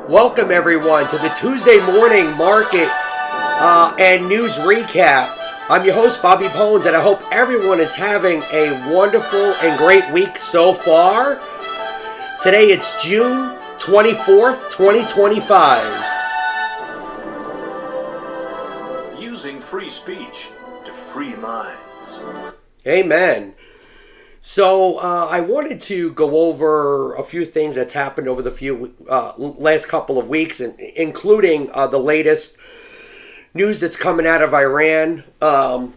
Welcome everyone to the Tuesday morning market and news recap. I'm your host Bobby Bones, and I hope everyone is having a wonderful and great week so far. Today it's June 24th, 2025. Using free speech to free minds. Amen. So I wanted to go over a few things that's happened over the last couple of weeks, including the latest news that's coming out of Iran. So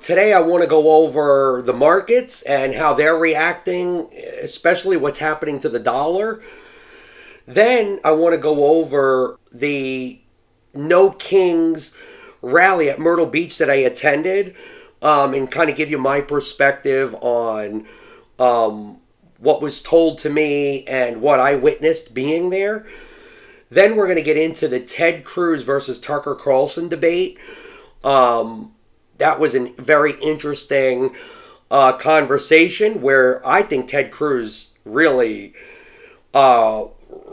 today I want to go over the markets and how they're reacting, especially what's happening to the dollar. Then I want to go over the No Kings rally at Myrtle Beach that I attended. And kind of give you my perspective on what was told to me and what I witnessed being there. Then we're going to get into the Ted Cruz versus Tucker Carlson debate. That was a very interesting conversation where I think Ted Cruz really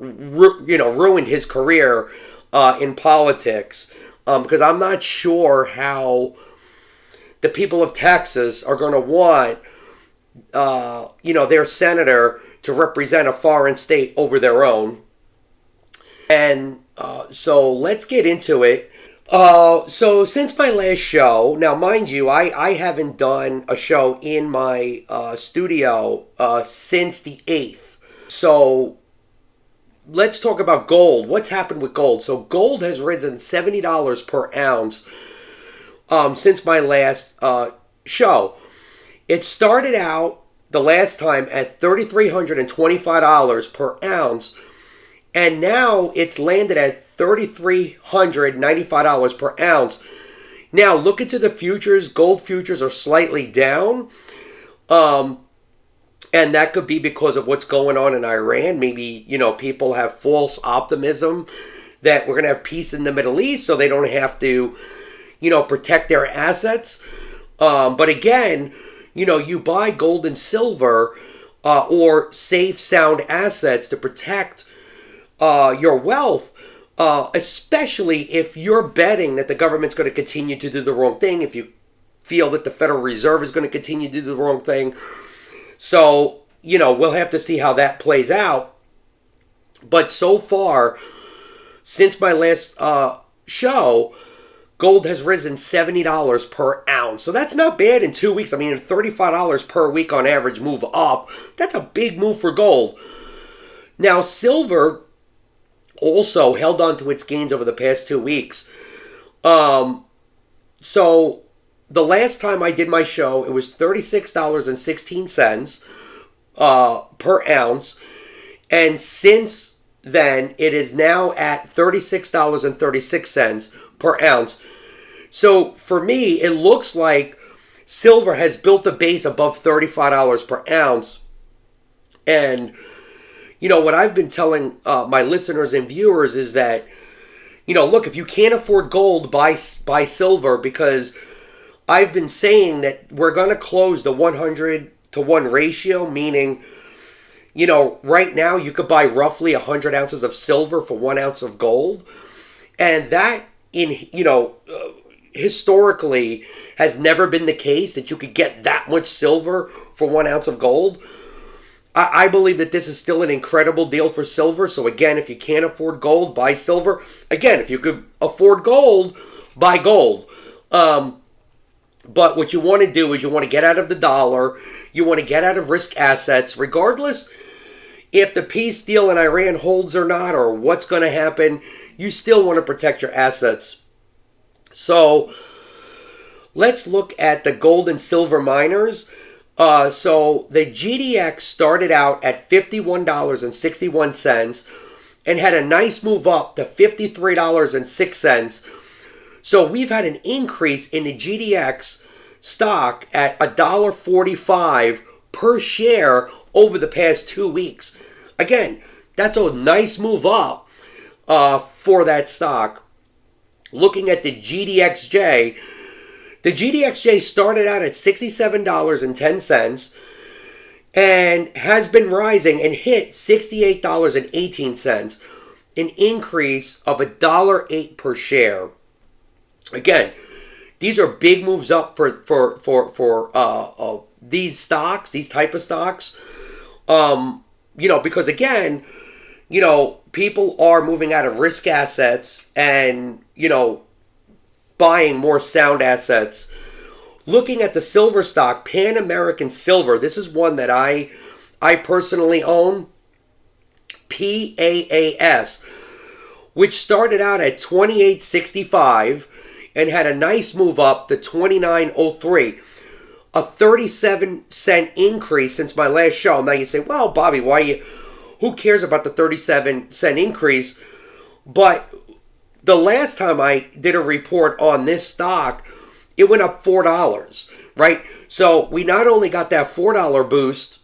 ruined his career in politics, because I'm not sure how the people of Texas are going to want, their senator to represent a foreign state over their own. And so let's get into it. So since my last show, now mind you, I haven't done a show in my studio since the 8th. So let's talk about gold. What's happened with gold? So gold has risen $70 per ounce since my last show. It started out the last time at $3,325 per ounce, and now it's landed at $3,395 per ounce. Now, look into the futures. Gold futures are slightly down, and that could be because of what's going on in Iran. Maybe, people have false optimism that we're going to have peace in the Middle East, so they don't have to protect their assets. But again, you buy gold and silver or safe, sound assets to protect your wealth, especially if you're betting that the government's going to continue to do the wrong thing, if you feel that the Federal Reserve is going to continue to do the wrong thing. So, we'll have to see how that plays out. But so far, since my last show, gold has risen $70 per ounce. So that's not bad in 2 weeks. I mean, $35 per week on average move up. That's a big move for gold. Now, silver also held on to its gains over the past 2 weeks. So the last time I did my show, it was $36.16 per ounce. And since then, it is now at $36.36 per ounce. So for me, it looks like silver has built a base above $35 per ounce. And, what I've been telling my listeners and viewers is that, look, if you can't afford gold, buy silver, because I've been saying that we're going to close the 100-to-1 ratio, meaning, right now you could buy roughly 100 ounces of silver for 1 ounce of gold. And that, historically has never been the case, that you could get that much silver for 1 ounce of gold. I believe that this is still an incredible deal for silver. So again, if you can't afford gold, buy silver. Again, if you could afford gold, buy gold. But what you want to do is you want to get out of the dollar. You want to get out of risk assets, regardless if the peace deal in Iran holds or not, or what's going to happen. You still want to protect your assets. So let's look at the gold and silver miners. So the GDX started out at $51.61 and had a nice move up to $53.06. So we've had an increase in the GDX stock at $1.45 per share over the past 2 weeks. Again, that's a nice move up for that stock. Looking at the GDXJ, the GDXJ started out at $67.10. and has been rising and hit $68.18, an increase of $1.08 per share. Again, these are big moves up for these stocks, these type of stocks. Because again, people are moving out of risk assets and, buying more sound assets. Looking at the silver stock, Pan American Silver, this is one that I personally own, PAAS, which started out at $28.65 and had a nice move up to $29.03. A 37-cent increase since my last show. Now you say, well, Bobby, who cares about the 37-cent increase? But the last time I did a report on this stock, it went up $4, right? So we not only got that $4 boost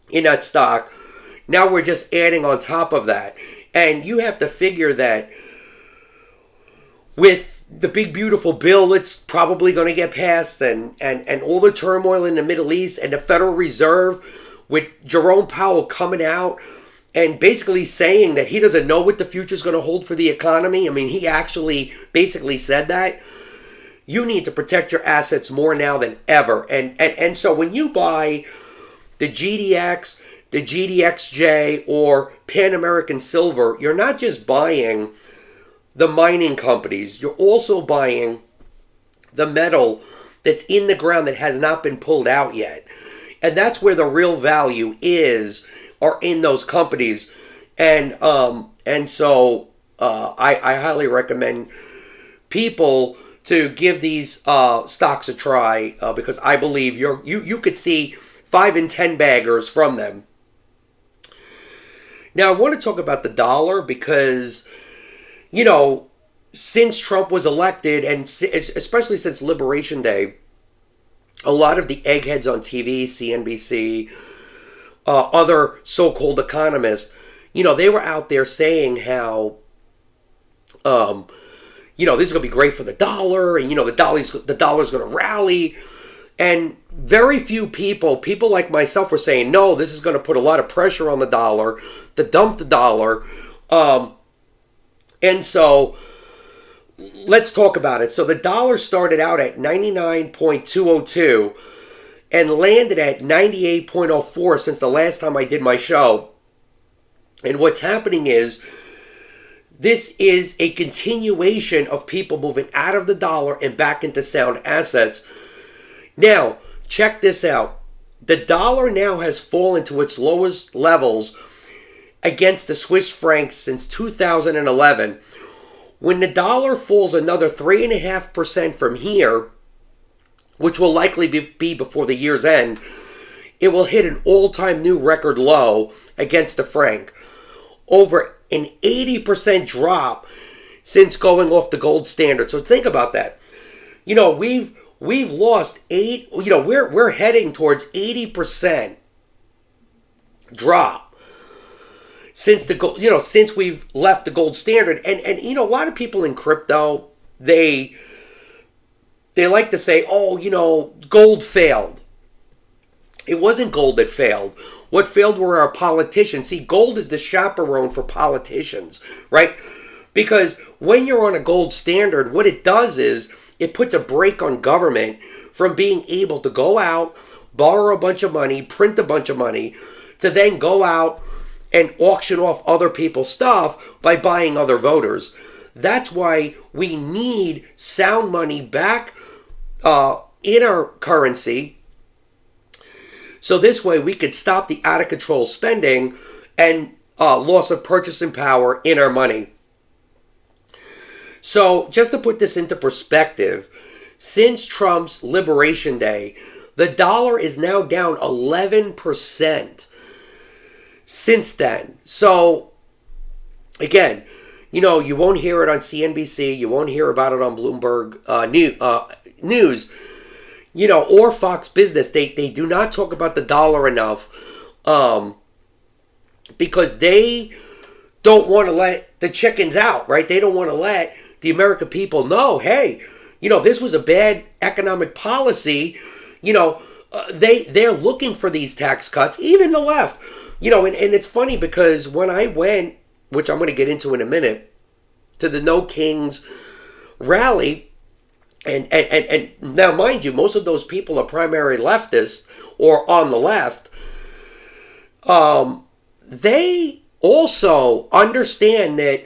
in that stock, now we're just adding on top of that. And you have to figure that with the big beautiful bill it's probably going to get passed and all the turmoil in the Middle East and the Federal Reserve with Jerome Powell coming out and basically saying that he doesn't know what the future is going to hold for the economy. I mean, he actually basically said that. You need to protect your assets more now than ever. And so when you buy the GDX, the GDXJ, or Pan American Silver, you're not just buying the mining companies. You're also buying the metal that's in the ground that has not been pulled out yet. And that's where the real value are in those companies. And so I highly recommend people to give these stocks a try because I believe you could see 5 and 10 baggers from them. Now I want to talk about the dollar because since Trump was elected, and especially since Liberation Day, a lot of the eggheads on TV, CNBC, other so-called economists, they were out there saying how, this is going to be great for the dollar, and, the dollar's going to rally. And very few people like myself were saying, no, this is going to put a lot of pressure on the dollar, to dump the dollar. And so let's talk about it. So the dollar started out at 99.202 and landed at 98.04 since the last time I did my show. And what's happening is this is a continuation of people moving out of the dollar and back into sound assets. Now, check this out. The dollar now has fallen to its lowest levels against the Swiss franc since 2011. When the dollar falls another 3.5% from here, which will likely be before the year's end, it will hit an all-time new record low against the franc. Over an 80% drop since going off the gold standard. So think about that. We've lost we're heading towards 80% drop since since we've left the gold standard. And a lot of people in crypto, they like to say, gold failed. It wasn't gold that failed. What failed were our politicians. See, gold is the chaperone for politicians, right? Because when you're on a gold standard, what it does is it puts a brake on government from being able to go out, borrow a bunch of money, print a bunch of money, to then go out and auction off other people's stuff by buying other voters. That's why we need sound money back in our currency. So this way we could stop the out of control spending and loss of purchasing power in our money. So just to put this into perspective, since Trump's Liberation Day, the dollar is now down 11% since then. So again, you won't hear it on CNBC, you won't hear about it on Bloomberg News, or Fox Business. They do not talk about the dollar enough because they don't want to let the chickens out, right? They don't want to let the American people know, hey, this was a bad economic policy. they're looking for these tax cuts, even the left. And it's funny because when I went, which I'm going to get into in a minute, to the No Kings rally, and now mind you, most of those people are primary leftists or on the left. They also understand that,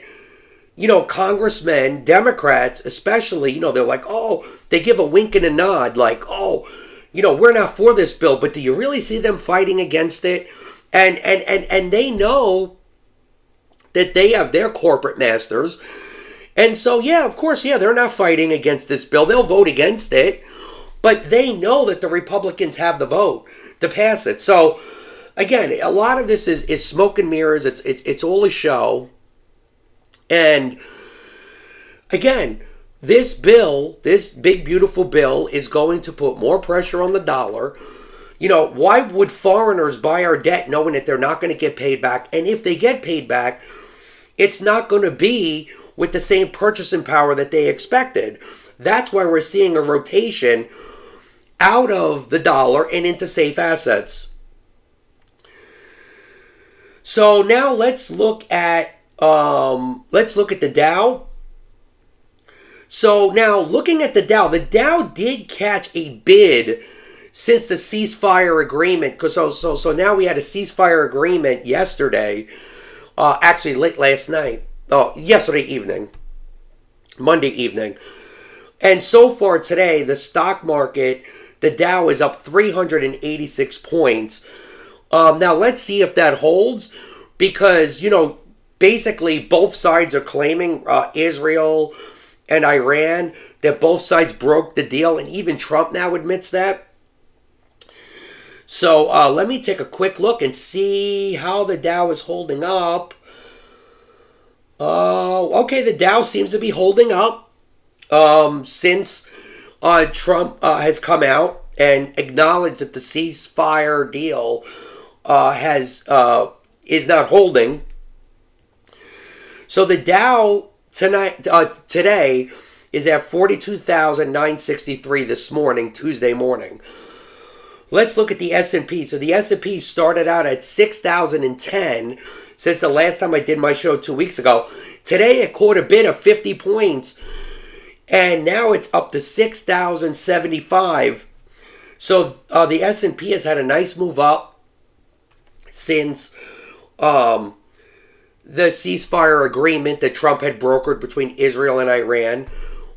congressmen, Democrats especially, they're like, oh, they give a wink and a nod, like, oh, we're not for this bill, but do you really see them fighting against it? And they know that they have their corporate masters. And so, yeah, of course, yeah, they're not fighting against this bill. They'll vote against it. But they know that the Republicans have the vote to pass it. So, again, a lot of this is smoke and mirrors. It's all a show. And, again, this bill, this big, beautiful bill, is going to put more pressure on the dollar. Why would foreigners buy our debt knowing that they're not going to get paid back? And if they get paid back, it's not going to be with the same purchasing power that they expected. That's why we're seeing a rotation out of the dollar and into safe assets. So now let's look at the Dow. So now looking at the Dow did catch a bid since the ceasefire agreement. So now we had a ceasefire agreement yesterday. Actually, late last night. Yesterday evening. Monday evening. And so far today, the stock market, the Dow is up 386 points. Now, let's see if that holds. Because, basically both sides are claiming, Israel and Iran, that both sides broke the deal. And even Trump now admits that. So let me take a quick look and see how the Dow is holding up. Okay, the Dow seems to be holding up since Trump has come out and acknowledged that the ceasefire deal is not holding. So the Dow today is at 42,963 this morning, Tuesday morning. Let's look at the S&P. So the S&P started out at 6,010 since the last time I did my show 2 weeks ago. Today it caught a bid of 50 points. And now it's up to 6,075. So the S&P has had a nice move up since the ceasefire agreement that Trump had brokered between Israel and Iran.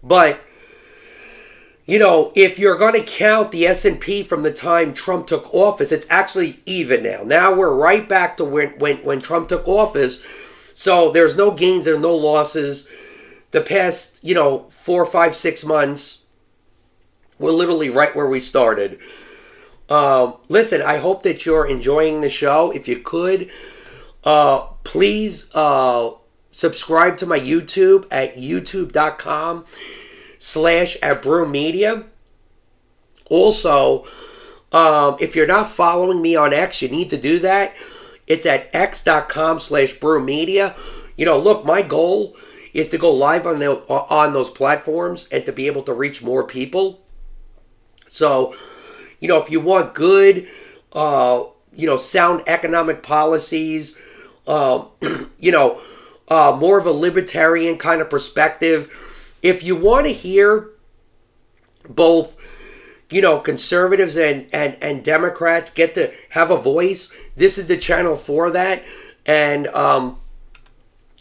But if you're going to count the S&P from the time Trump took office, it's actually even now. Now we're right back to when Trump took office. So there's no gains and no losses. The past, 4, 5, 6 months, we're literally right where we started. Listen, I hope that you're enjoying the show. If you could, please subscribe to my YouTube at youtube.com/@BrewMedia. Also, if you're not following me on X, you need to do that. It's at x.com/BrewMedia. Look, my goal is to go live on those platforms and to be able to reach more people. So, if you want good, sound economic policies, more of a libertarian kind of perspective, if you want to hear both, conservatives and Democrats get to have a voice, this is the channel for that. And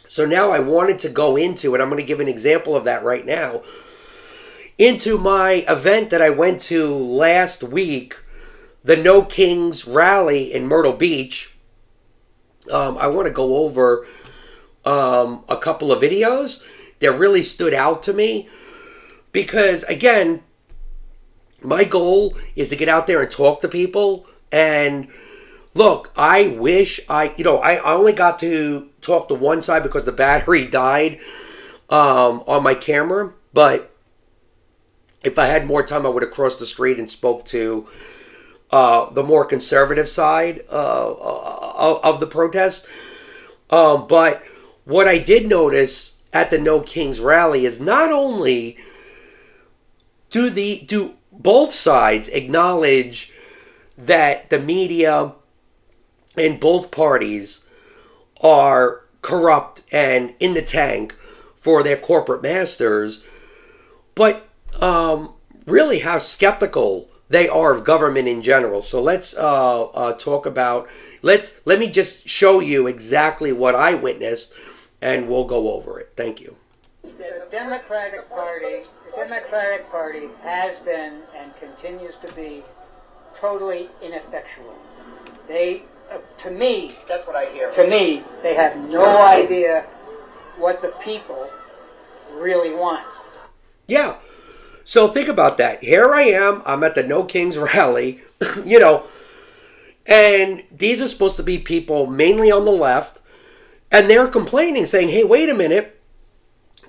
so now I wanted to go into, and I'm going to give an example of that right now, into my event that I went to last week, the No Kings rally in Myrtle Beach. I want to go over a couple of videos that really stood out to me. Because, again, my goal is to get out there and talk to people. And look, I wish I only got to talk to one side because the battery died on my camera. But if I had more time, I would have crossed the street and spoke to the more conservative side of the protest. But what I did notice at the No Kings rally is not only do both sides acknowledge that the media in both parties are corrupt and in the tank for their corporate masters, but really how skeptical they are of government in general. So let's talk about, let me just show you exactly what I witnessed, and we'll go over it. Thank you. The Democratic Party has been and continues to be totally ineffectual. They, to me, That's what I hear. to me, they have no idea what the people really want. Yeah. So think about that. Here I am. I'm at the No Kings rally, and these are supposed to be people mainly on the left, and they're complaining, saying, hey, wait a minute.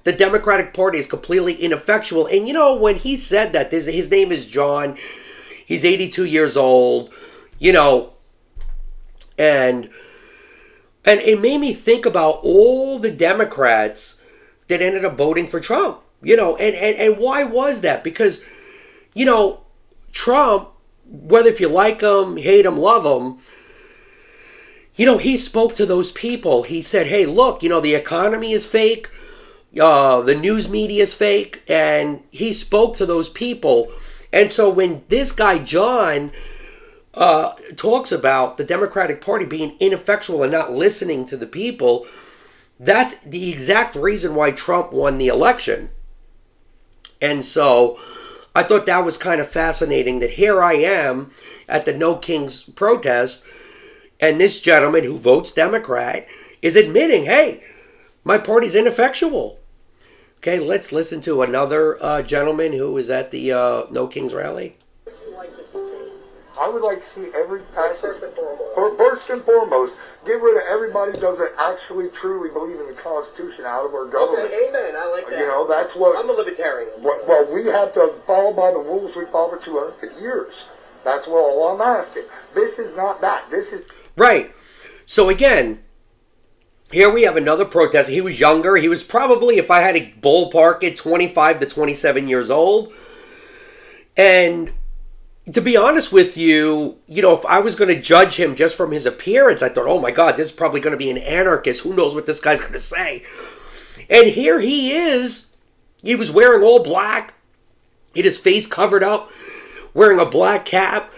The Democratic Party is completely ineffectual. And when he said that, his name is John. He's 82 years old, and it made me think about all the Democrats that ended up voting for Trump, and why was that? Because, Trump, whether if you like him, hate him, love him, he spoke to those people. He said, hey, look, the economy is fake. The news media is fake, and he spoke to those people. And so when this guy John talks about the Democratic Party being ineffectual and not listening to the people, that's the exact reason why Trump won the election. And so I thought that was kind of fascinating, that here I am at the No Kings protest, and this gentleman who votes Democrat is admitting, hey, my party's ineffectual. Okay, let's listen to another gentleman who was at the No Kings rally. I would like to see every fascist, first and foremost, get rid of everybody who doesn't actually truly believe in the Constitution out of our government. Okay, amen. I like that. That's what... I'm a libertarian. Well, we have to follow by the rules we followed for 250 years. That's what all I'm asking. This is not that. This is... Right. So again, here we have another protester. He was younger. He was probably, if I had to ballpark it, 25 to 27 years old. And to be honest with you, if I was going to judge him just from his appearance, I thought, oh my God, this is probably going to be an anarchist. Who knows what this guy's going to say? And here he is. He was wearing all black. He had his face covered up, wearing a black cap.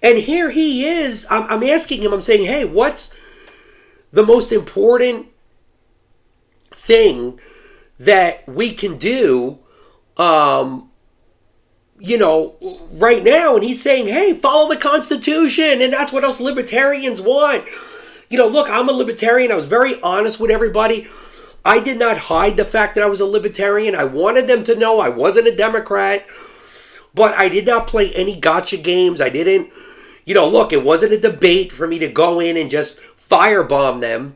And here he is. I'm asking him, I'm saying, hey, what's the most important thing that we can do, right now? And he's saying, hey, follow the Constitution. And that's what us libertarians want. Look, I'm a libertarian. I was very honest with everybody. I did not hide the fact that I was a libertarian. I wanted them to know I wasn't a Democrat. But I did not play any gotcha games. I didn't, look, it wasn't a debate for me to go in and just firebomb them.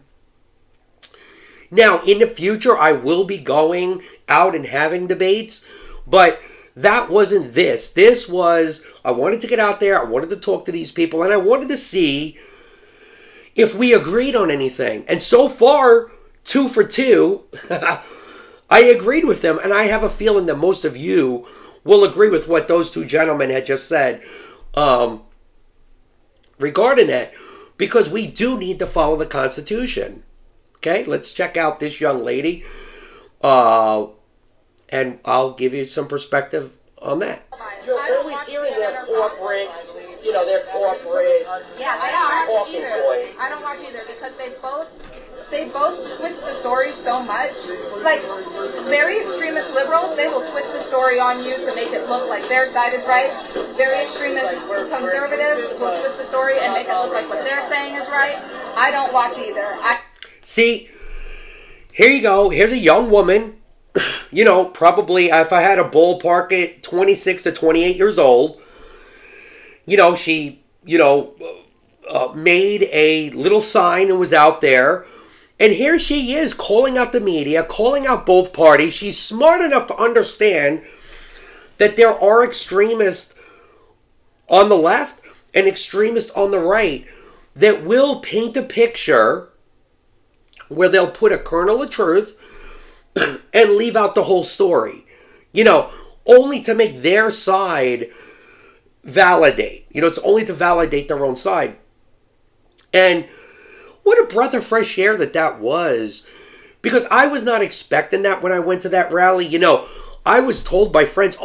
Now, in the future, I will be going out and having debates, but that wasn't this. This was, I wanted to get out there, I wanted to talk to these people, and I wanted to see if we agreed on anything. And so far, 2 for 2, I agreed with them, and I have a feeling that most of you will agree with what those two gentlemen had just said regarding that, because we do need to follow the Constitution. Okay, let's check out this young lady, and I'll give you some perspective on that. You're always hearing their corporate, their corporate. Yeah, I don't watch talking either. point. I don't watch either because they both twist the story so much. Like very extremist liberals, they will twist the story on you to make it look like their side is right. Very extremist conservatives will twist the story and make it look like what they're saying is right. I don't watch either. See, here you go. Here's a young woman, probably if I had to ballpark it, 26 to 28 years old. She, made a little sign and was out there. And here she is calling out the media, calling out both parties. She's smart enough to understand that there are extremists on the left and extremists on the right that will paint a picture where they'll put a kernel of truth and leave out the whole story. Only to make their side validate. It's only to validate their own side. And what a breath of fresh air that was. Because I was not expecting that when I went to that rally. I was told by friends,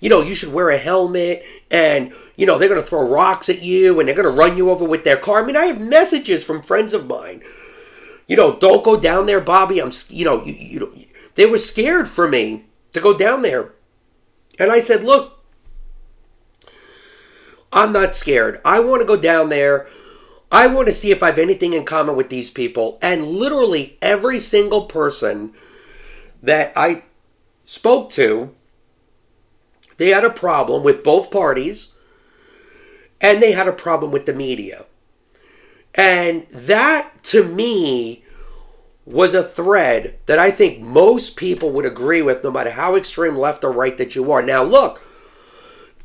you should wear a helmet, and, they're going to throw rocks at you, and they're going to run you over with their car. I mean, I have messages from friends of mine. Don't go down there, Bobby. They were scared for me to go down there. And I said, look, I'm not scared. I want to go down there. I want to see if I have anything in common with these people. And literally every single person that I spoke to, they had a problem with both parties, and they had a problem with the media. And that, to me, was a thread that I think most people would agree with, no matter how extreme left or right that you are. Now, look,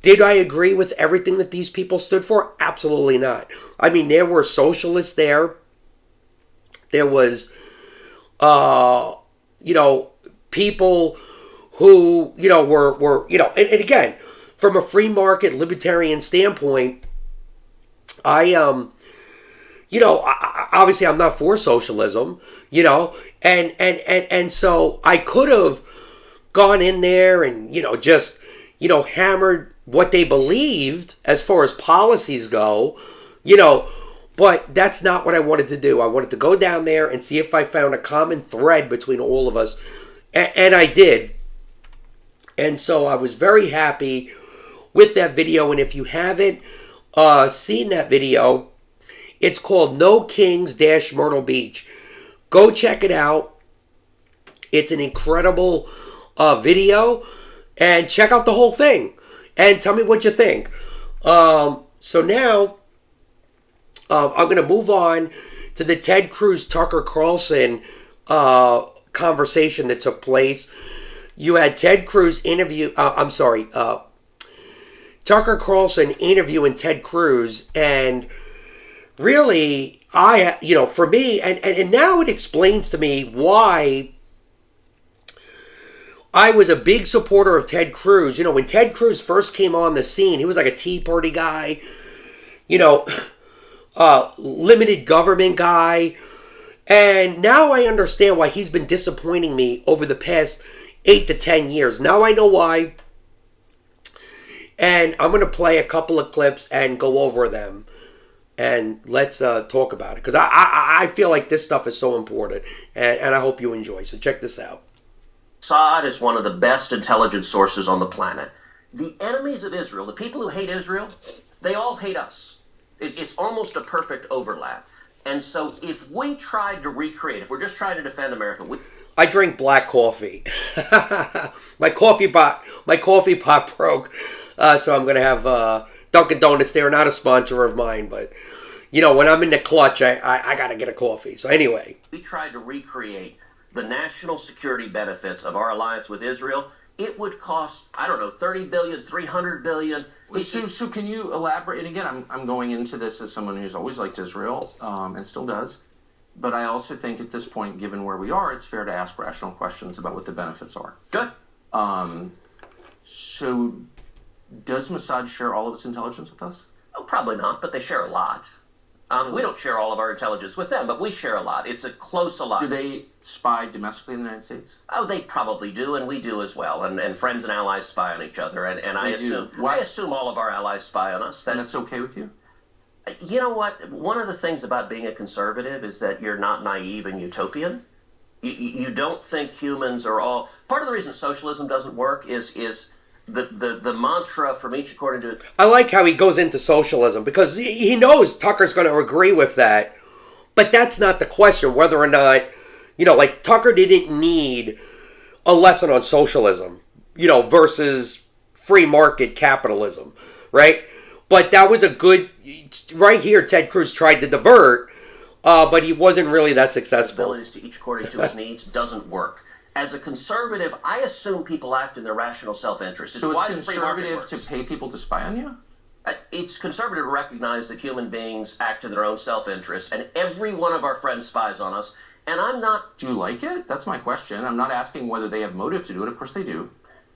did I agree with everything that these people stood for? Absolutely not. I mean, there were socialists there. There was, people who, were and again, from a free market libertarian standpoint, obviously I'm not for socialism, and so I could have gone in there and, just, hammered what they believed as far as policies go, but that's not what I wanted to do. I wanted to go down there and see if I found a common thread between all of us, and I did. And so I was very happy with that video, and if you haven't seen that video, it's called No Kings - Myrtle Beach. Go check it out. It's an incredible video, and check out the whole thing and tell me what you think. So now I'm going to move on to the Ted Cruz Tucker Carlson conversation that took place. You had Ted Cruz Tucker Carlson interviewing Ted Cruz, and really, for me, and now it explains to me why I was a big supporter of Ted Cruz. When Ted Cruz first came on the scene, he was like a Tea Party guy, limited government guy. And now I understand why he's been disappointing me over the past 8 to 10 years. Now I know why. And I'm going to play a couple of clips and go over them. And let's talk about it. Because I feel like this stuff is so important. And I hope you enjoy. So check this out. Mossad is one of the best intelligence sources on the planet. The enemies of Israel, the people who hate Israel, they all hate us. It's almost a perfect overlap. And so if we tried to recreate, if we're just trying to defend America... I drink black coffee. my coffee pot broke. So I'm going to have Dunkin' Donuts. They're not a sponsor of mine, but, when I'm in the clutch, I got to get a coffee. So anyway. We tried to recreate the national security benefits of our alliance with Israel. It would cost, I don't know, $30 billion, $300 billion. So can you elaborate? And again, I'm going into this as someone who's always liked Israel and still does. But I also think at this point, given where we are, it's fair to ask rational questions about what the benefits are. Good. So does Mossad share all of its intelligence with us? Oh, probably not, but they share a lot. We don't share all of our intelligence with them, but we share a lot. It's a close alliance. Do they spy domestically in the United States? Oh, they probably do, and we do as well. And friends and allies spy on each other, and I assume all of our allies spy on us. And that's okay with you? You know what? One of the things about being a conservative is that you're not naive and utopian. You don't think humans are all... Part of the reason socialism doesn't work is the mantra from each according to... I like how he goes into socialism, because he knows Tucker's going to agree with that. But that's not the question, whether or not... like Tucker didn't need a lesson on socialism, versus free market capitalism, right? But that was a good... Right here, Ted Cruz tried to divert, but he wasn't really that successful. Abilities to each according to his needs doesn't work. As a conservative, I assume people act in their rational self-interest. So it's conservative to pay people to spy on you? It's conservative to recognize that human beings act in their own self-interest, and every one of our friends spies on us, and I'm not... Do you like it? That's my question. I'm not asking whether they have motive to do it. Of course they do.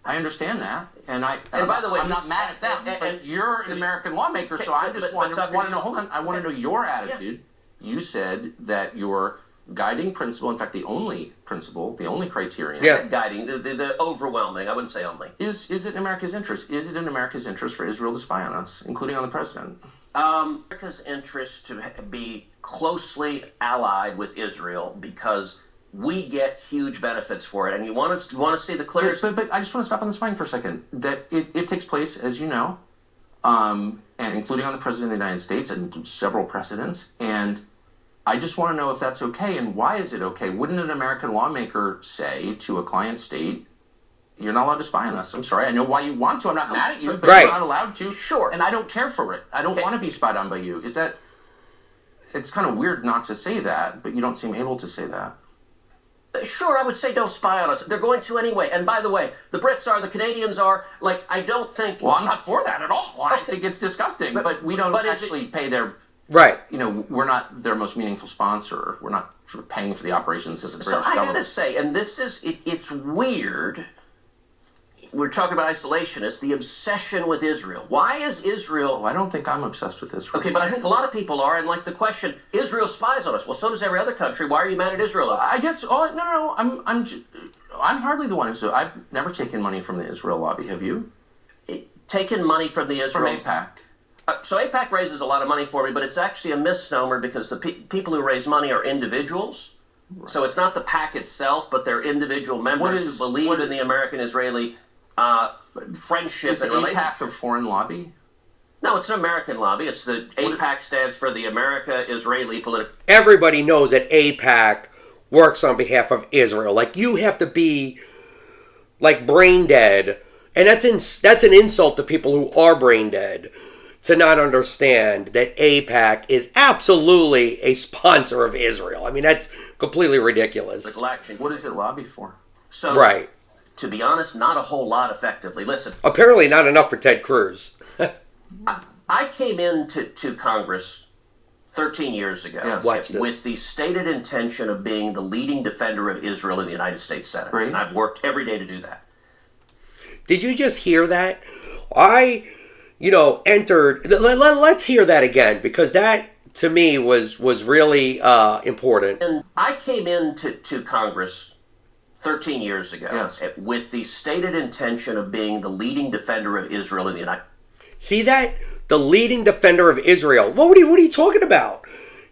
I understand that, and by the way, I'm not mad at that. But you're an American lawmaker, so I just want to know. Hold on, I want to know your attitude. Yeah. You said that your guiding principle, in fact, the only principle, the only criterion, guiding, the overwhelming. I wouldn't say only. Is it in America's interest? Is it in America's interest for Israel to spy on us, including on the president? America's interest to be closely allied with Israel because we get huge benefits for it, and you want to see the clearest. But I just want to stop on the spying for a second. That it takes place, as you know, and including on the president of the United States and several precedents. And I just want to know if that's okay, and why is it okay? Wouldn't an American lawmaker say to a client state, "You're not allowed to spy on us"? I'm sorry, I know why you want to. I'm not mad at you, but you're not allowed to. Sure, and I don't care for it. I don't want to be spied on by you. Is that? It's kind of weird not to say that, but you don't seem able to say that. Sure, I would say don't spy on us. They're going to anyway. And by the way, the Brits are, the Canadians are. Like, I don't think... Well, I'm not for that at all. I think it's disgusting. But we don't actually pay their... Right. You know, we're not their most meaningful sponsor. We're not sort of paying for the operations of the British government. So I got to say, and this is... It's weird. We're talking about isolationists, the obsession with Israel. Why is Israel... Well, I don't think I'm obsessed with Israel. Okay, but I think a lot of people are, and like the question, Israel spies on us. Well, so does every other country. Why are you mad at Israel? I guess... No. I'm hardly the one who's... I've never taken money from the Israel lobby. Have you? Taken money from the Israel... From AIPAC. So AIPAC raises a lot of money for me, but it's actually a misnomer because the people who raise money are individuals. Right. So it's not the PAC itself, but they're individual members who believe in the American-Israeli... friendship is and relationship. Is AIPAC a foreign lobby? No, it's an American lobby. It's the AIPAC stands for the America-Israeli Political... Everybody knows that AIPAC works on behalf of Israel. Like, you have to be, like, brain dead. And that's an insult to people who are brain dead to not understand that AIPAC is absolutely a sponsor of Israel. I mean, that's completely ridiculous. What does it lobby for? So, right. To be honest, not a whole lot effectively. Listen. Apparently not enough for Ted Cruz. I came into Congress 13 years ago with the stated intention of being the leading defender of Israel in the United States Senate. Great. And I've worked every day to do that. Did you just hear that? I, entered... Let's hear that again, because that, to me, was really important. And I came into Congress 13 years ago with the stated intention of being the leading defender of Israel in the United States. See that? The leading defender of Israel. What are you talking about?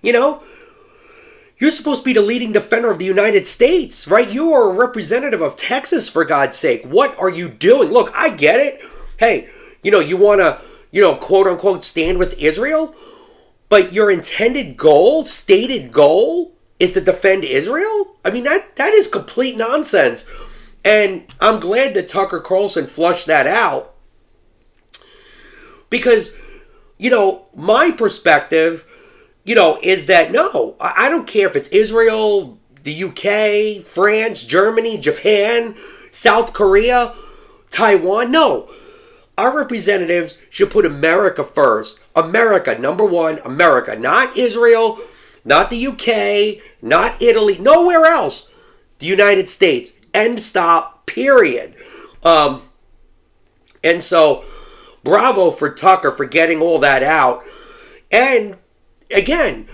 You're supposed to be the leading defender of the United States, right? You are a representative of Texas, for God's sake. What are you doing? Look, I get it. Hey, you want to, quote unquote, stand with Israel, but your intended goal, stated goal, is to defend Israel? I mean, that is complete nonsense. And I'm glad that Tucker Carlson flushed that out. Because, my perspective, is that no, I don't care if it's Israel, the UK, France, Germany, Japan, South Korea, Taiwan. No. Our representatives should put America first. America, number one, America, not Israel, not the UK, not Italy, nowhere else. The United States. End, stop, period. And so, bravo for Tucker for getting all that out. And, again,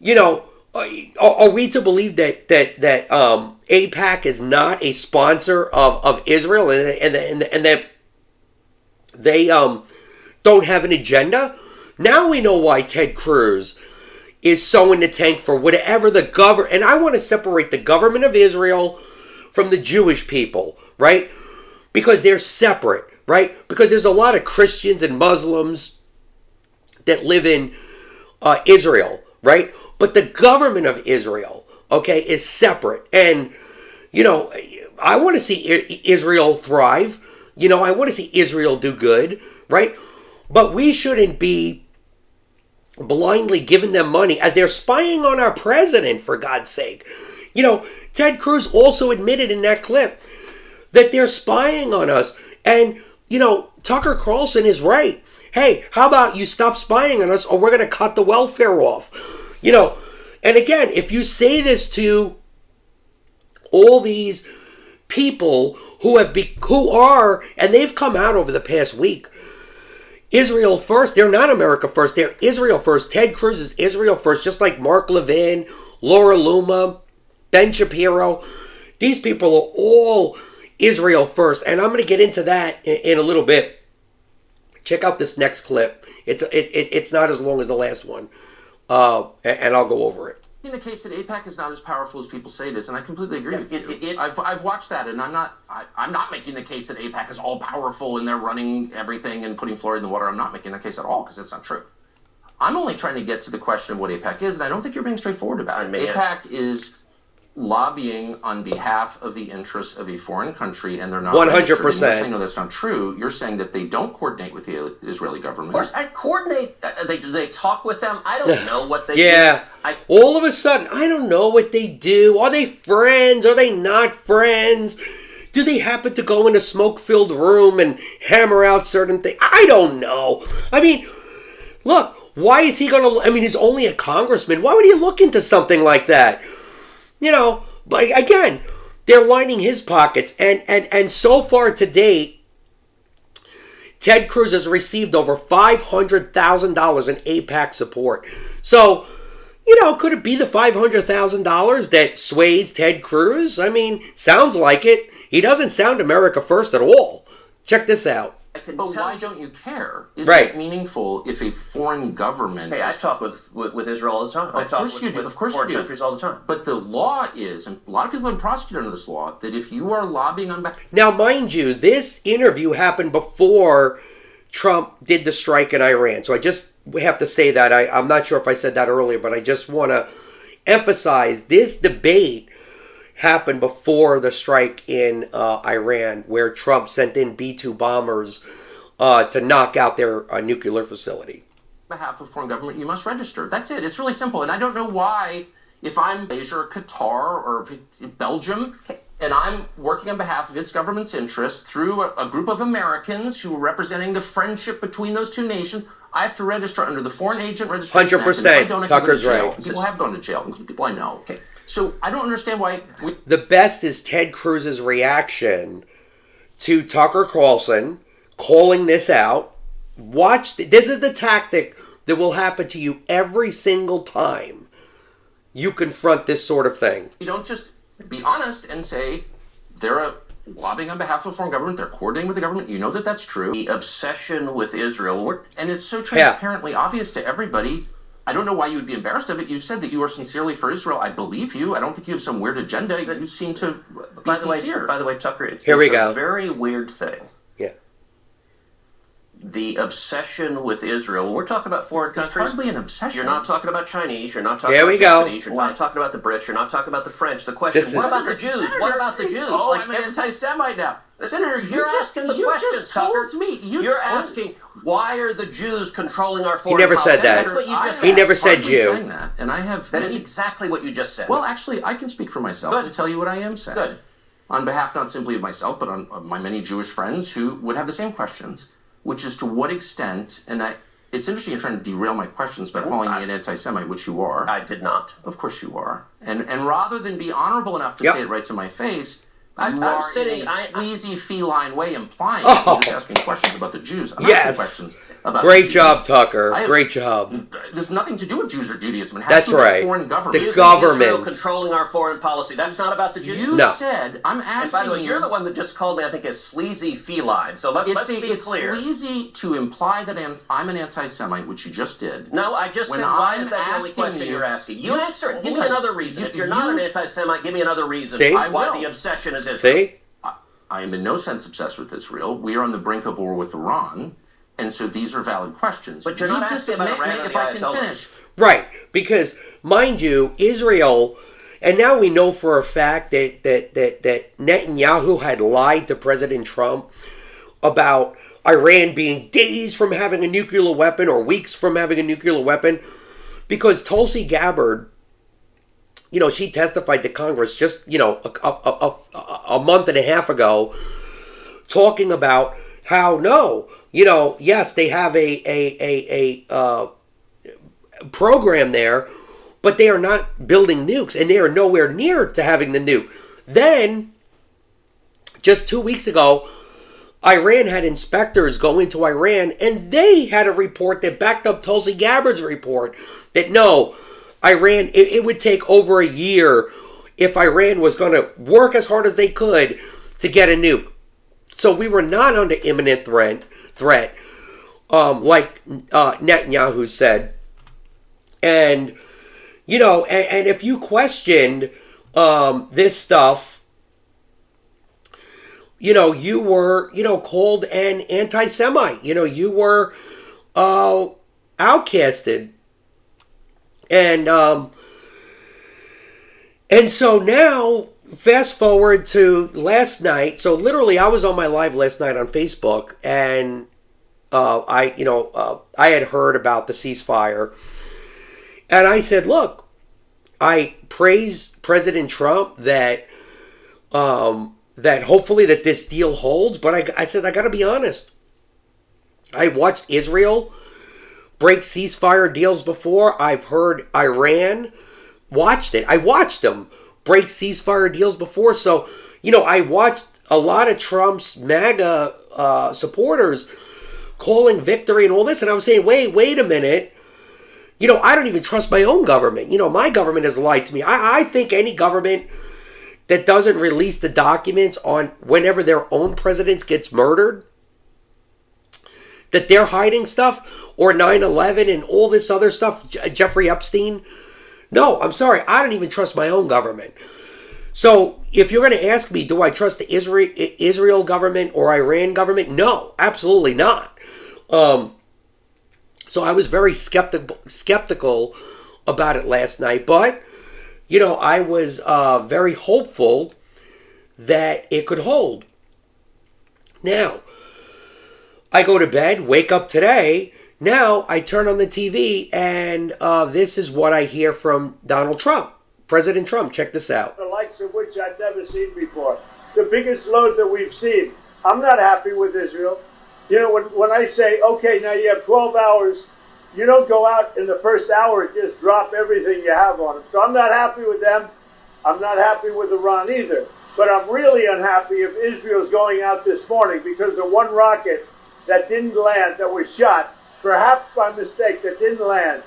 are we to believe that AIPAC is not a sponsor of Israel and that they don't have an agenda? Now we know why Ted Cruz is so in the tank for whatever the government... And I want to separate the government of Israel from the Jewish people, right? Because they're separate, right? Because there's a lot of Christians and Muslims that live in Israel, right? But the government of Israel, okay, is separate. And, I want to see Israel thrive. I want to see Israel do good, right? But we shouldn't be blindly giving them money as they're spying on our president, for God's sake. Ted Cruz also admitted in that clip that they're spying on us. And, Tucker Carlson is right. Hey, how about you stop spying on us or we're going to cut the welfare off? And again, if you say this to all these, people who are, and they've come out over the past week, Israel first. They're not America first. They're Israel first. Ted Cruz is Israel first, just like Mark Levin, Laura Loomer, Ben Shapiro. These people are all Israel first. And I'm going to get into that in a little bit. Check out this next clip. It's not as long as the last one. And I'll go over it. In the case that AIPAC is not as powerful as people say it is, and I completely agree with you. I've watched that, and I'm not making the case that AIPAC is all powerful and they're running everything and putting fluoride in the water. I'm not making that case at all, because that's not true. I'm only trying to get to the question of what AIPAC is, and I don't think you're being straightforward about it. AIPAC is lobbying on behalf of the interests of a foreign country, and they're not 100%. You're saying, no, that's not true. You're saying that they don't coordinate with the Israeli government. Of course, I coordinate. Do they talk with them? I don't know what they yeah. do. All of a sudden, I don't know what they do. Are they friends? Are they not friends? Do they happen to go in a smoke-filled room and hammer out certain things? I don't know. I mean, look, why is he going to... I mean, he's only a congressman. Why would he look into something like that? You know, but again, they're lining his pockets. And so far to date, Ted Cruz has received over $500,000 in AIPAC support. So, you know, could it be the $500,000 that sways Ted Cruz? I mean, sounds like it. He doesn't sound America first at all. Check this out. But why don't you care? Is Right. it meaningful if a foreign government... Hey, I talk with Israel all the time. I talk with foreign countries all the time. But the law is, and a lot of people have been prosecuted under this law, that if you are lobbying on behalf... Now, mind you, this interview happened before Trump did the strike in Iran. So I just have to say that. I'm not sure if I said that earlier, but I just want to emphasize this debate happened before the strike in Iran, where Trump sent in B-2 bombers to knock out their nuclear facility. On behalf of foreign government, you must register. That's it. It's really simple. And I don't know why, if I'm Malaysia or Qatar or Belgium, and I'm working on behalf of its government's interests through a group of Americans who are representing the friendship between those two nations, I have to register under the Foreign Agent Registration Act. 100%. Tucker's right. People have gone to jail, including people I know. Okay. So I don't understand why... The best is Ted Cruz's reaction to Tucker Carlson calling this out. Watch. This is the tactic that will happen to you every single time you confront this sort of thing. You don't just be honest and say they're lobbying on behalf of a foreign government, they're coordinating with the government. You know that that's true. The obsession with Israel... And it's so transparently obvious to everybody... I don't know why you would be embarrassed of it. You said that you are sincerely for Israel. I believe you. I don't think you have some weird agenda. You seem to be sincere. By the way, Tucker, it's a very weird thing. Yeah. The obsession with Israel. When we're talking about foreign countries... It's hardly an obsession. You're not talking about Chinese. You're not talking about Japanese. You're not talking about the Brits. You're not talking about the French. The question is, what about the Jews? Senator, what about the Jews? Oh, I'm an anti-Semite now. Senator, you're asking the questions, Tucker. You're asking, why are the Jews controlling our foreign policy? He never said that. That's what you just He never said Jew. That, and I have... That is exactly what you just said. Well, actually, I can speak for myself to tell you what I am saying. Good. On behalf not simply of myself, but on my many Jewish friends who would have the same questions, which is to what extent, and it's interesting you're trying to derail my questions by calling me an anti-Semite, which you are. I did not. Of course you are. And rather than be honorable enough to say it right to my face, you are in a sleazy feline way implying you're just asking questions about the Jews. I'm asking questions about Great job, Tucker. Great job. There's nothing to do with Jews or Judaism. It has That's to do with right. Foreign government. The government Israel controlling our foreign policy. That's not about the Jews. You said, I'm asking and by the way, you're the one that just called me, I think, a sleazy feline. So let's be clear. It's sleazy to imply that I'm an anti-Semite, which you just did. No, I just said, why is that the only question you're asking? You answer it. Give me another reason. If you're not an anti-Semite, give me another reason why the obsession is Israel. See? I am in no sense obsessed with Israel. We are on the brink of war with Iran, and so these are valid questions. But you're not asking about Iran. If I can finish. Right, because, mind you, Israel, and now we know for a fact that Netanyahu had lied to President Trump about Iran being days from having a nuclear weapon or weeks from having a nuclear weapon, because Tulsi Gabbard, you know, she testified to Congress just, you know, a month and a half ago, talking about how, no, you know, yes, they have a program there, but they are not building nukes, and they are nowhere near to having the nuke. Then just 2 weeks ago, Iran had inspectors go into Iran, and they had a report that backed up Tulsi Gabbard's report that no, Iran, it would take over a year if Iran was going to work as hard as they could to get a nuke. So we were not under imminent threat, like Netanyahu said. And, you know, and if you questioned this stuff, you know, you were, you know, called an anti-Semite. You know, you were outcasted. And so now, fast forward to last night. So literally, I was on my live last night on Facebook, and I had heard about the ceasefire, and I said, look, I praise President Trump that hopefully that this deal holds. But I said, I got to be honest. I watched Israel break ceasefire deals before. I've heard Iran watched it. I watched them break ceasefire deals before. So, you know, I watched a lot of Trump's MAGA supporters calling victory and all this. And I was saying, wait a minute. You know, I don't even trust my own government. You know, my government has lied to me. I think any government that doesn't release the documents on whenever their own president gets murdered, that they're hiding stuff, or 9/11 and all this other stuff, Jeffrey Epstein. No, I'm sorry. I don't even trust my own government. So if you're going to ask me, do I trust the Israel government or Iran government? No, absolutely not. So I was very skeptical about it last night. But, you know, I was very hopeful that it could hold. Now, I go to bed, wake up today. Now I turn on the TV, and this is what I hear from Donald Trump, President Trump. Check this out. The likes of which I've never seen before. The biggest load that we've seen. I'm not happy with Israel. You know, when I say, okay, now you have 12 hours, you don't go out in the first hour and just drop everything you have on them. So I'm not happy with them. I'm not happy with Iran either. But I'm really unhappy if Israel's going out this morning because the one rocket that didn't land, that was shot, perhaps by mistake, that didn't land.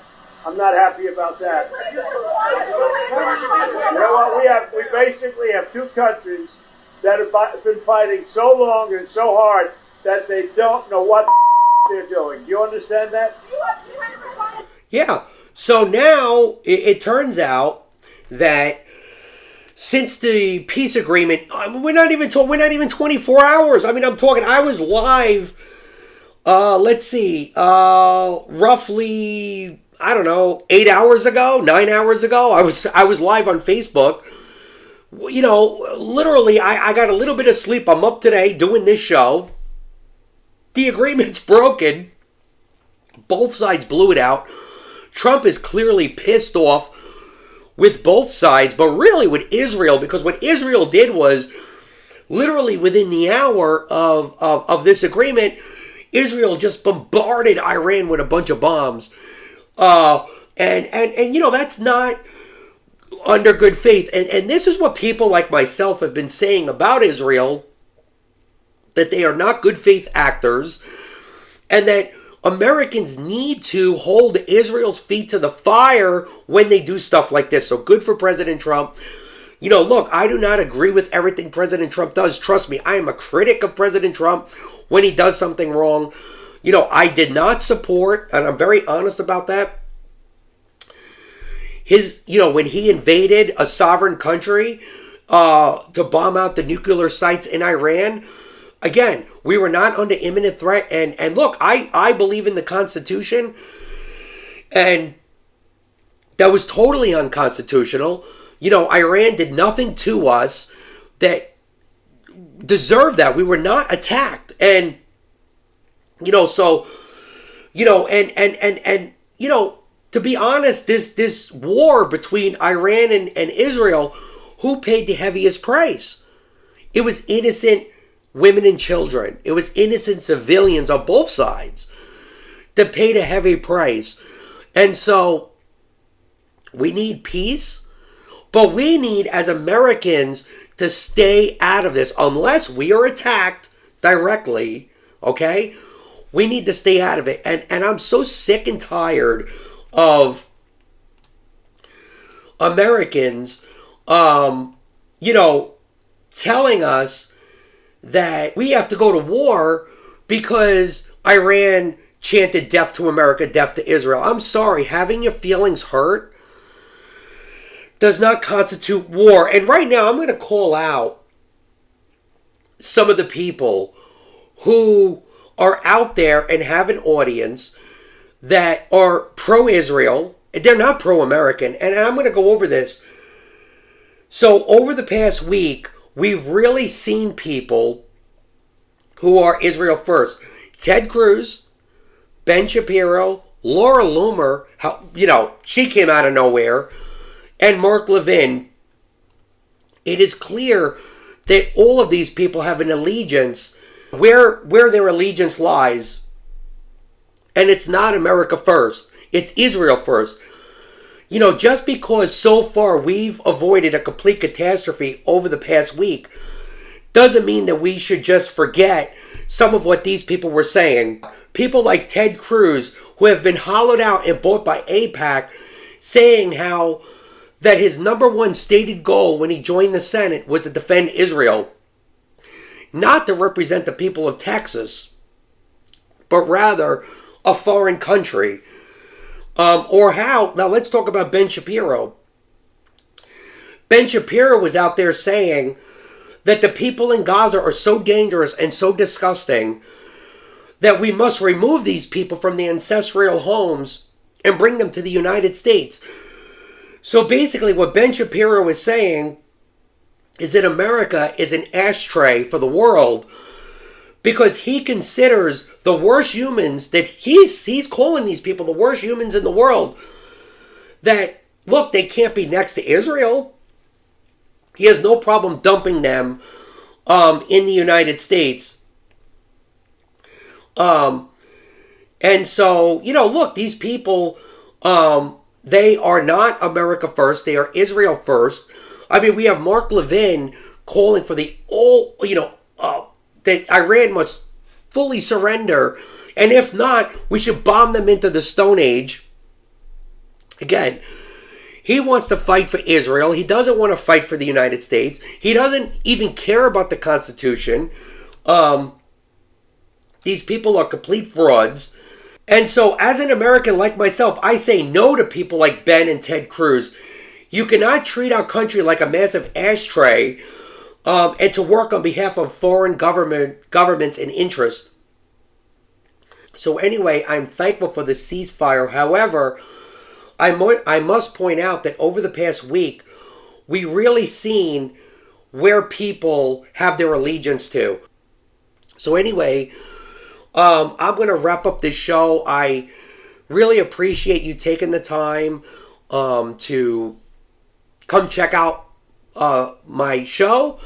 I'm not happy about that. You know what? We basically have two countries that have been fighting so long and so hard that they don't know what they're doing. Do you understand that? Yeah. So now it turns out that since the peace agreement, we're not even 24 hours. I mean, I was live. Roughly, I don't know, 9 hours ago. I was live on Facebook. You know, literally, I got a little bit of sleep. I'm up today doing this show. The agreement's broken. Both sides blew it out. Trump is clearly pissed off with both sides, but really with Israel, because what Israel did was literally within the hour of this agreement, Israel just bombarded Iran with a bunch of bombs. And you know, that's not under good faith. And this is what people like myself have been saying about Israel, that they are not good faith actors, and that Americans need to hold Israel's feet to the fire when they do stuff like this. So good for President Trump. You know, look, I do not agree with everything President Trump does. Trust me, I am a critic of President Trump when he does something wrong. You know, I did not support, and I'm very honest about that, when he invaded a sovereign country to bomb out the nuclear sites in Iran. Again, we were not under imminent threat. And look, I believe in the Constitution. And that was totally unconstitutional. You know, Iran did nothing to us that deserved that. We were not attacked. And, you know, so, you know, and you know, to be honest, this war between Iran and Israel, who paid the heaviest price? It was innocent women and children. It was innocent civilians on both sides that paid a heavy price. And so we need peace. But we need, as Americans, to stay out of this unless we are attacked directly, okay? We need to stay out of it. And I'm so sick and tired of Americans, telling us that we have to go to war because Iran chanted death to America, death to Israel. I'm sorry, having your feelings hurt does not constitute war. And right now I'm going to call out some of the people who are out there and have an audience that are pro-Israel. They're not pro-American. And I'm going to go over this. So over the past week, we've really seen people who are Israel first. Ted Cruz, Ben Shapiro, Laura Loomer, she came out of nowhere, and Mark Levin. It is clear that all of these people have an allegiance where their allegiance lies. And it's not America first. It's Israel first. Just because so far we've avoided a complete catastrophe over the past week doesn't mean that we should just forget some of what these people were saying. People like Ted Cruz, who have been hollowed out and bought by AIPAC, saying how that his number one stated goal when he joined the Senate was to defend Israel. Not to represent the people of Texas, but rather a foreign country. Now let's talk about Ben Shapiro. Ben Shapiro was out there saying that the people in Gaza are so dangerous and so disgusting that we must remove these people from the ancestral homes and bring them to the United States. So basically what Ben Shapiro is saying is that America is an ashtray for the world because he considers the worst humans that he's calling these people the worst humans in the world. That, look, they can't be next to Israel. He has no problem dumping them in the United States. And so, look, these people, they are not America first. They are Israel first. I mean, we have Mark Levin calling for that Iran must fully surrender. And if not, we should bomb them into the Stone Age. Again, he wants to fight for Israel. He doesn't want to fight for the United States. He doesn't even care about the Constitution. These people are complete frauds. And so as an American like myself, I say no to people like Ben and Ted Cruz. You cannot treat our country like a massive ashtray and to work on behalf of foreign governments and interests. So anyway, I'm thankful for the ceasefire. However, I must point out that over the past week, we really seen where people have their allegiance to. So anyway, I'm going to wrap up this show. I really appreciate you taking the time to come check out my show.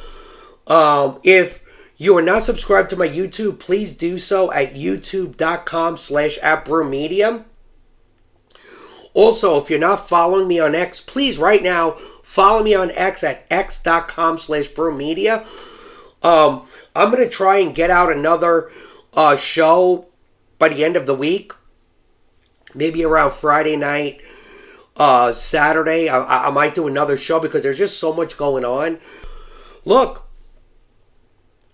If you are not subscribed to my YouTube, please do so at youtube.com/@brewmedia. Also, if you're not following me on X, please right now follow me on X at x.com/brewmedia. I'm going to try and get out another show by the end of the week. Maybe around Friday night, Saturday. I might do another show because there's just so much going on. Look,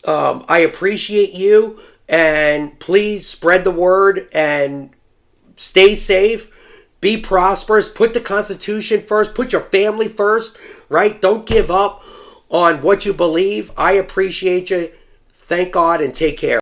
I appreciate you, and please spread the word and stay safe. Be prosperous. Put the Constitution first. Put your family first, right? Don't give up on what you believe. I appreciate you. Thank God and take care.